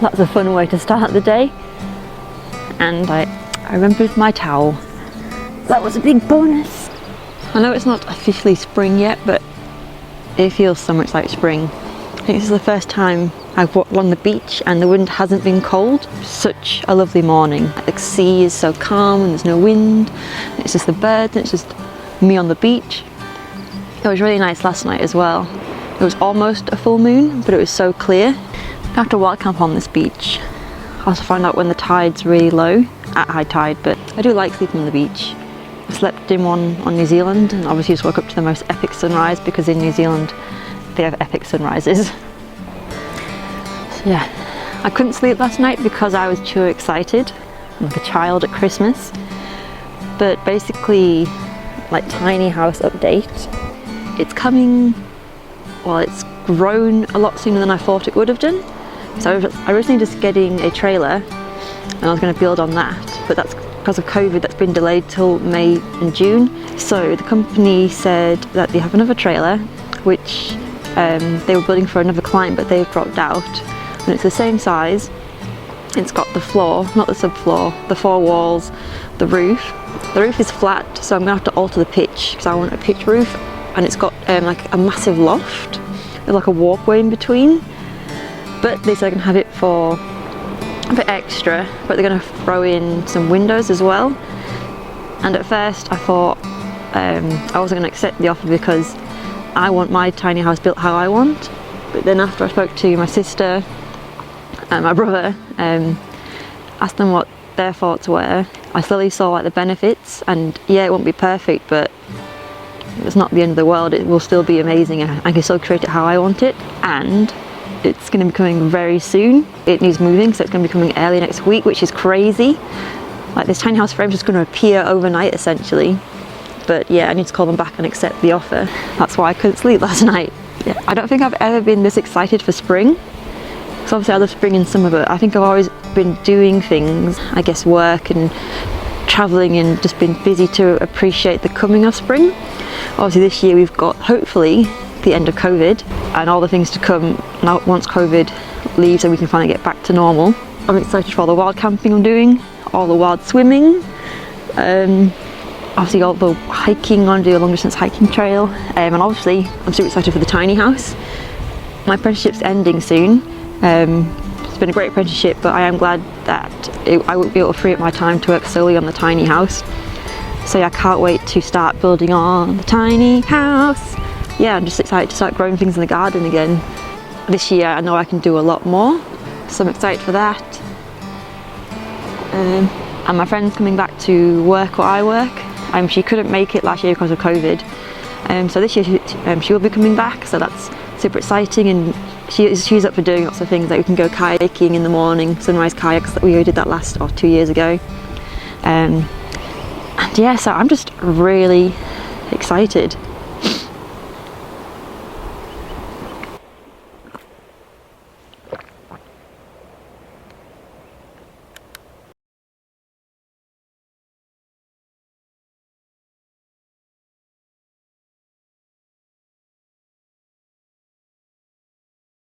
That's a fun way to start the day. And I remembered my towel. That was a big bonus. I know it's not officially spring yet, but it feels so much like spring. I think this is the first time I've walked along the beach and the wind hasn't been cold. Such a lovely morning. The sea is so calm and there's no wind. It's just the birds and it's just me on the beach. It was really nice last night as well. It was almost a full moon, but it was so clear. I have to wild camp on this beach. I also find out when the tide's really low, at high tide, but I do like sleeping on the beach. I slept in one on New Zealand and obviously just woke up to the most epic sunrise because in New Zealand they have epic sunrises. So yeah, I couldn't sleep last night because I was too excited, like a child at Christmas. But basically, like tiny house update, it's coming, well, it's grown a lot sooner than I thought it would have done. So I was originally just getting a trailer and I was going to build on that, but that's because of COVID, that's been delayed till May and June. So the company said that they have another trailer which they were building for another client, but they've dropped out, and it's the same size. It's got the floor, not the subfloor, the 4 walls, the roof. The roof is flat, so I'm going to have to alter the pitch because I want a pitch roof, and it's got like a massive loft with like a walkway in between. But they said I can have it for a bit extra, but they're going to throw in some windows as well. And at first I thought I wasn't going to accept the offer because I want my tiny house built how I want. But then after I spoke to my sister and my brother, asked them what their thoughts were, I slowly saw like the benefits, and yeah, it won't be perfect, but it's not the end of the world. It will still be amazing. I can still create it how I want it, and it's going to be coming very soon. It needs moving, so it's going to be coming early next week, which is crazy. Like, this tiny house frame is just going to appear overnight essentially. But yeah, I need to call them back and accept the offer. That's why I couldn't sleep last night. Yeah, I don't think I've ever been this excited for spring. So obviously I love spring and summer, but I think I've always been doing things, I guess work and travelling, and just been busy to appreciate the coming of spring. Obviously this year we've got, hopefully, the end of COVID and all the things to come now once COVID leaves and we can finally get back to normal. I'm excited for all the wild camping I'm doing, all the wild swimming, obviously all the hiking. I'm going to do a long distance hiking trail, and obviously I'm super excited for the tiny house. My apprenticeship's ending soon. It's been a great apprenticeship, but I am glad that I won't be able to free up my time to work solely on the tiny house. So yeah, I can't wait to start building on the tiny house. Yeah, I'm just excited to start growing things in the garden again. This year I know I can do a lot more, so I'm excited for that. And my friend's coming back to work where I work. She couldn't make it last year because of COVID. So this year she will be coming back, so that's super exciting, and she's up for doing lots of things. Like we can go kayaking in the morning, sunrise kayaks, that we did that 2 years ago. And yeah, so I'm just really excited.